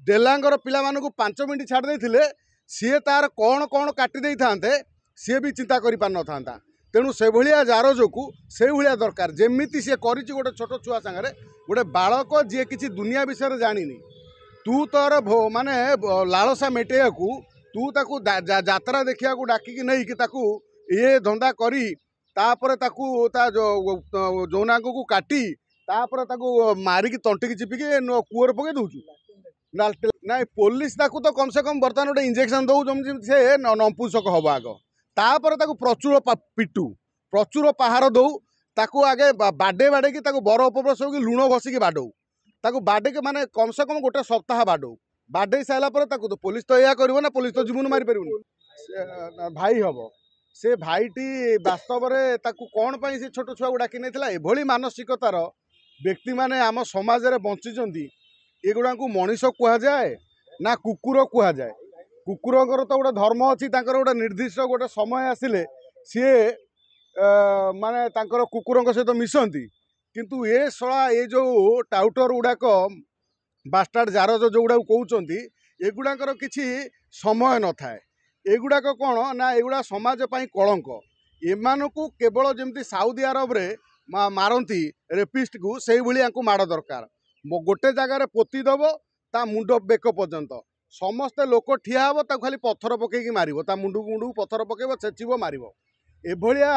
डेलांगर पिला 5 मिनट छाड़ देते सी तार कौन कौन काटी था सी भी चिंता कर पार था। तेणु से भाया जार जो से भाया दरकार जमी सी कर गोटे छोट छुआ सागर गोटे बालक जी किसी दुनिया विषय जानी तू तोर माने लालसा मेटेया तू ताकू जात्रा देखा डाकिकी नहीं ताकू ये धंदा करी तापर ताकू जौनांग को काटी तापर ताकू मारिकी तंटिकी चिपिकी कूअर पके दौचु ना पुलिस ताकू तो कम से कम बर्तमान गोटे इंजेक्शन दौ जमी से नपुंसक हम आग तापर ताकू प्रचुर पिटू प्रचुर पहाड़ दौ ताकू आगे बाडे बाडे की बर उपप्रस की लुण घसिकी बाडौ ताकू बाडे के माने कम से कम गोटे सप्ताह बाडौ बाडे सारापर तो पुलिस तो यह कर ना पुलिस तो जीवन मारी पार भाई हम से भाईटी वास्तव में कौन पाई से छोट छुआ डाकी नहीं एभली मानसिकतार व्यक्ति माने आम समाज में बंची एगुड़ा को मनीष कहुए ना कुकुर कहुए कुकुरंर तो गोटे धर्म अच्छी गोटे निर्दिष्ट गोटे समय आसिले सी माने कुकुर सहित मिशंती किंतु ये शला ये जो टाउटर गुड़ाक बास्टार्ड जार जो गुड़ा कहते एगुड़ाकर किसी समय न थाए एगुड़ाक कौन ना एगुड़ा समाज कलंक एमानकू केवल जमती साउदी अरब रे मारती रेपिस्ट को से माड़ दरकार गोटे जगार पोतीदेव ता मुंड बेक पर्यंत समस्ते लोक ठिया हे ताको खाली पत्थर पकईकी मार मुंडू मुंडू पत्थर पकड़ चेचिब मार एभलिया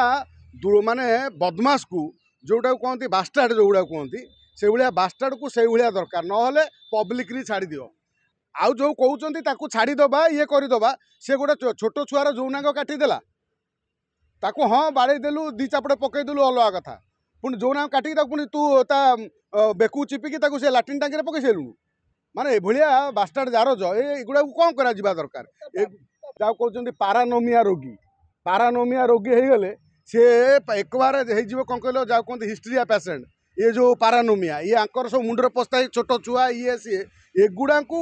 माने बदमाश को जोटा कहते बास्टार्ड जो गुड़ा कहते से भाया बास्टार्ड को से भाया दरकार ना पब्लिक छाड़ी दियो आउ जो कहते छाड़ीदबा ये करदबा सी गोटे छोट छुआर जौनांग काटिदेला ताको हाँ बाड़े देलु दी चापड़े पकईदेलु अलग कथा पुणी जौनांग काटिकी पुणी तू ता बेकू चिपिकी से लाट्रिन टांकी पकई सारू माने एभलिया बास्टार्ड जार एगुड़ा कौन करा दरकार जहाँ कहते पारानोमिया रोगी हो गले सी एक बार हो कौन कह जहाँ कहते हिस्ट्रिया पेसेंट ये जो पारानोमिया ये आंकर सब मुंडर पस्ता छोट छुआ ये सी एगुड़ा को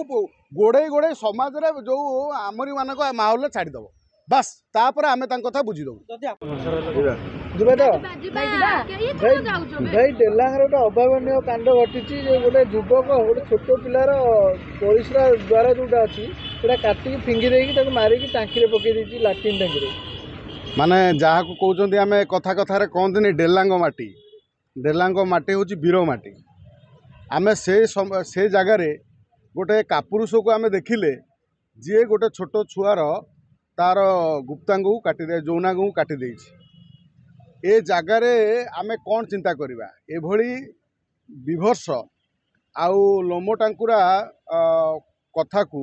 गोड़े गोड़े समाज रे जो आमरी मान माहौल छाड़ीदेव बास तापर आम कथा बुझीदेव भाई डेलांगर गोटे अभावन कांड घटी गोटे युवक गोटे छोट पिलार परिश्रा द्वारा जोटा अच्छी काटिकी फिंगी देकी मारिकी टांकी पकई लाट्रिन टांकी माने जहाँ को कहते आम कथा कथार कहते डेलांग माटी हूँ वीर माटी आम से जगार गोटे कापुरुष को आम देखिले जी गोटे छोट छुआर तार गुप्तांग को काटिदे जौनांग को काटिदे ए जगार आम कौन चिंता करवा एभली विभर्ष आउ लोम टांकुरा कथा को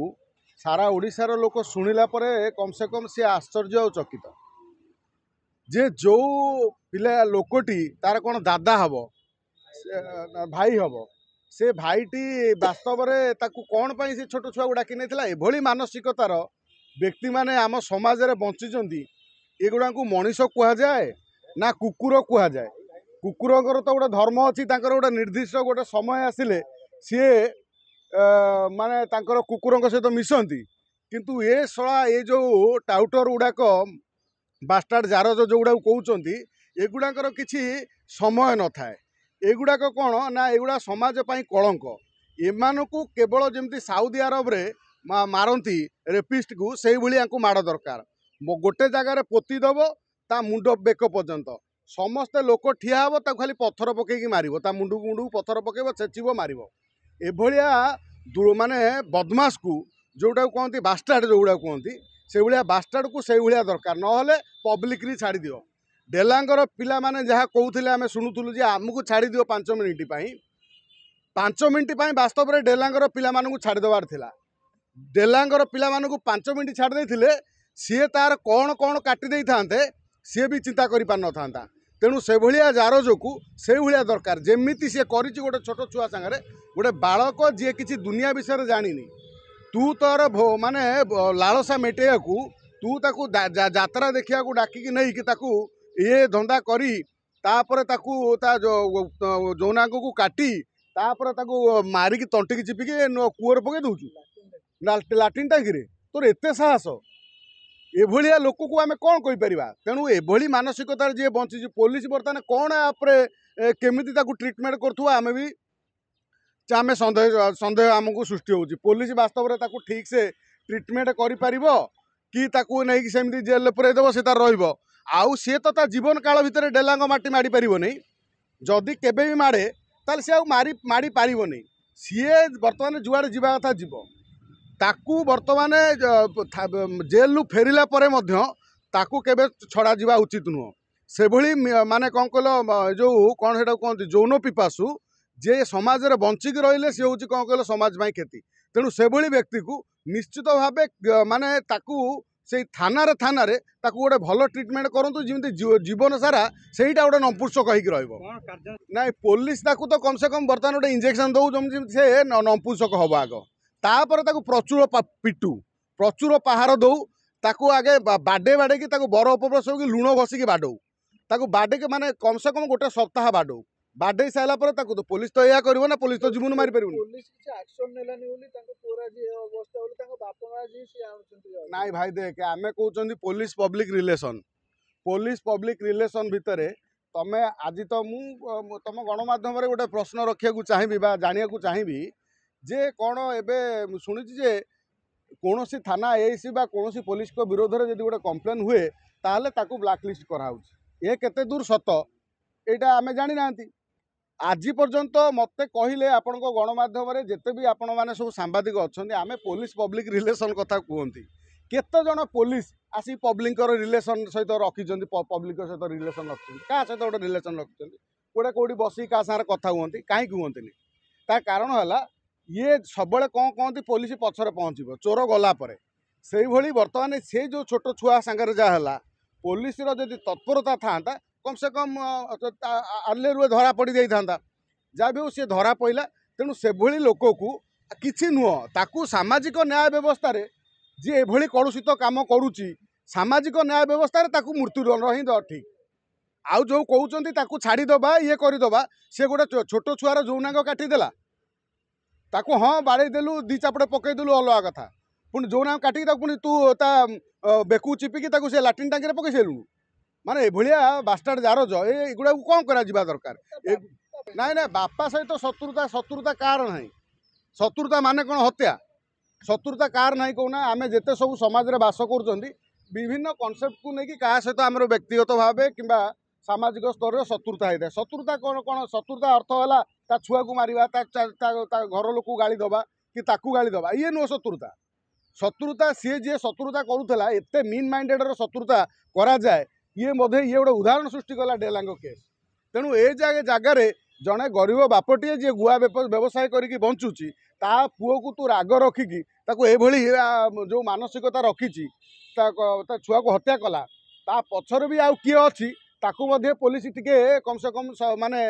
सारा ओडिशार लोक शुणिला परे कम से कम सी आश्चर्य और चकित जे जो पिला लोकटी तार कौन दादा हम भाई हम से भाईटी वास्तव में कौन पाई से छोट छुआ डाकी नहीं एभली मानसिकतार व्यक्ति माने आम समाज में बंची एगुड़ा को मनीष कहुए ना कुकुर कहुए कुकुरंर तो गोटे धर्म अच्छी गोटे निर्दिष्ट गोटे समय आसिले सी माने कुकुर सहित मिशंती किंतु ये शला ये जो टाउटर गुड़ाक बास्टार्ड जार जो गुड़ा कहते एगुड़ाकर किसी समय न थाए एगुड़ाक कौन ना एगुड़ा समाज कलंक एमानकू केवल जमती साउदी अरब रे मारती रेपिस्ट को से माड़ दरकार गोटे जगार पोतीदेव ता मुंड बेक पर्यंत समस्ते लोक ठिया हे ताको खाली पत्थर पकईकी मार मुंडू मुंडू पत्थर पकड़ चेचिब मार एभलिया माने बदमाश को जोटा कहते बास्टार्ड जो गुड़ा कहते से भाया बास्टार्ड को से भाया दरकार ना पब्लिक छाड़ी दियो डेलांगर पिला माने जहाँ कहते आम शुणुलु जे आमको छाड़ी दियो 5 मिनिट 5 मिनिट वास्तव में डेलांगर पिला छाड़देवार थिला डेलांगर पिला 5 मिनिट छाड़ देते सी तार कौन कौन काटी था सी भी चिंता कर पार था। तेणु से भाया जार जो से भाया दरकार जमी सी कर गोटे छोट छुआ सागर गोटे बालक जी किसी दुनिया विषय जानी तू तोर माने लालसा मेटेया तू ताकू जात्रा देखा डाकिकी नहीं ताकू ये धंदा करी तापर ताकू जौनांग को काटी तापर ताकू मारिकी तंटिकी चिपिकी कूअर पके दौचु लाट्रिन टांकी तोर एते साहस एभलिया लोक को आम कौन कहीपर तेणु एभली मानसिकतार जी बंची पुलिस बर्तमान कौन आपरे केमिति ताकू ट्रिटमेंट करुवा आम भी आम सन्देह सन्देह आमको सृष्टि होची पुलिस वास्तव में ताकू ठीक से ट्रिटमेंट करि कि ताकू नहीं सेमती जेल पुरेदेव से तार रहिबो आउ सी तो जीवन काल भितर डेलांग माटी माड़ी पारिबो नहीं जदि केबे भी माड़े ताल सी माड़ी पारिबो नहीं सीए बर्तमान जुआड़े जीवा कथा जीव ताकू बर्तमान जेल फेरिला परे मध्य ताकू केबे छड़ा जीवा उचित नुह से भली माने कौन कहल जो कौन से कहते यौन पिपासु जे समाज रे बंचिक रहिले सी हूँ कौन कहल समाज में क्षति तेणु से भली व्यक्ति को निश्चित भाव माने ताकू से थाना रे ताकू गोटे भल ट्रिटमेंट करूँ जमी जीवन सारा सहीटा गोटे नपुंसक होगी रही पुलिस ताकू तो कम से कम बर्तमान गोटे इंजेक्शन दौ जमी से नपुंसक हम आग तापर ताकू प्रचुर पिटू प्रचुर पहाड़ दौ ताकू आगे बाडे बाड़े कि बर उपप्रस कि लुण घसिकी बाडौ ताकू बाडे के माने कम से कम गोटे सप्ताह बाडौ बाडे सारा पर ताकू तो पुलिस तो या करिवो ना पुलिस तो जीवन मारी परिवो पुलिस किछ एक्शन नेलानी बोली तांको पूरा जे अवस्था बोली तांको बापा मां जी से आउचंती नाइ भाई देख आमे कहउचंदी पुलिस पब्लिक रिलेशन भितरे तमे आज तो मु तुम गणमाध्यम रे गोटे प्रश्न रखिया को चाहिबी बा जानिया को चाहिबी जे कोन एबे सुनिछि जे कोनोसी थाना एसी बा कोनोसी पुलिस को विरोध रे जदि गोटे कंप्लेन हुए ताले ताकू ब्लैकलिस्ट कराउछ ए केते दूर सत एटा आमे जानि नांती आज पर्यंत मत कहले आपण गणमाध्यम जिते भी आपण मैंने सब सांबादिक अच्छा आम पुलिस पब्लिक रिलेशन कथा कहती केते जन पुलिस आसी पब्लिक रिलेशन सहित रखी पब्लिक सहित रिलेशन रखी क्या सहित गोटे रिलेशन रखी गोटे कौटी बस क्या सारे कथा कहती कहीं कहते ता कारण है ये सब कौन कहती पुलिस पछरे पहुँचब चोर गलापर से भाई बर्तमान से जो छोट छुआ सांगे जहाँ पुलिस तत्परता था कम से कम आले रुए धरा पड़ जाता जहाँ भी सी धरा पड़ा तेणु से भली लोक को किसी नुह ताकू सामाजिक न्याय व्यवस्था रे जी एभली कलुषित काम करुच्ची सामाजिक न्याय व्यवस्था रे ताकू मृत्युदंड ही ठीक आउ जो कहते ताकू छाड़ीदबा ये करदबा सी गोटे छोट छुआर जौनांग काटिदेला ताकू हाँ बाड़े देलु दी चापड़े पकईदेलु अलग कथा पुणी जौनांग काटिकी पुणी तू ता बेकू चिपिकी से लाट्रिन टांकी पकई सारूँ माने एभलिया बास्टार्ड जारज एगुड़ा कौन करा दरकार ना ना बापा सहित शत्रुता कार ना शत्रुता माने कौन हत्या शत्रुता कार ना कहना आम जिते सब समाज रे बास कर विभिन्न कनसेप्ट को लेकिन क्या सहित आम व्यक्तिगत भाव कि सामाजिक स्तर शत्रुता होता है शत्रुता कौन कौन शत्रुता अर्थ है ता छुआ को मारिबा ता घर लोक गाली दबा कि ताकू गाली दबा ये नुह शत्रुता सी जी शत्रुता करूला एत मीन माइंडेड शत्रुता करा जाए ये मधे ये गोटे उदाहरण सृष्टि कला डेलांग केस तेणु ए जगार जड़े गरीब बापटे जी गुआ व्यवसाय करके बंचुची ता पुओ को तू राग रखिकी एभली जो मानसिकता रखी छुआ को हत्या कला ता पछर भी आउ किए अच्छी ताकू मध्य पुलिस टिके कम से कम माने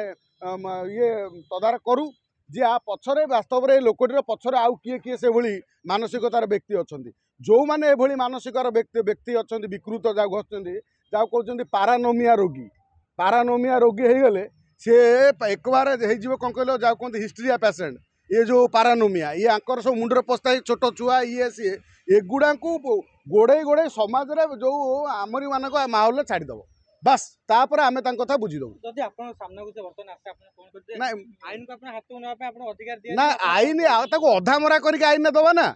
ये तदारख करू जे आ पछरे वास्तव में लोकटीर पछरे आउ किए किए से भली मानसिकतार व्यक्ति अच्छा जो मैंने एभली मानसिकार व्यक्ति अच्छा विकृत जा घुसुँच जहाँ कहते पारानोमिया रोगी हो गले सी एक बार हो कौन कहल जहाँ कहते हिस्ट्रिया पेसेंट ये जो पारानोमिया ये आंकर सब मुंडे पस्ता छोट छुआ ये सी एगुड़ा को गोड़े गोड़े समाज रे जो आमरी मान माहौल छाड़ीदेव बास तापर आम कथा बुझीदेव ना आईन अधा मरा कर आईन दबा ना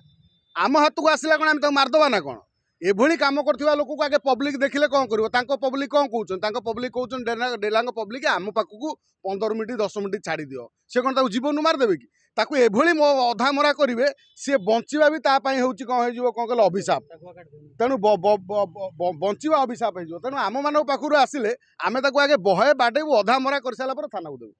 आम हाथ को आसला कौन आम मारदबा ना कौन एभली काम करथिबा लोक को आगे पब्लिक देखिले कौन करिवो तांको पब्लिक कौन कहउछन पब्लिक कहउछन डेलांग पब्लिक आम पाखु 15 मिनिट 10 मिनिट छाड़ी दियो से कौन जीवन मार देबे कि ताकू एभली अधा मरा करिवे से बंचिबा भी ता पई होउची कौन हो कौन कहल अभिशाप तेणु बंचिबा अभिशाप हो तेणु आम मान पाखु आसिले आम ताकू आगे बहे बाटे अधा मरा कर सारा पर थाना को देबू।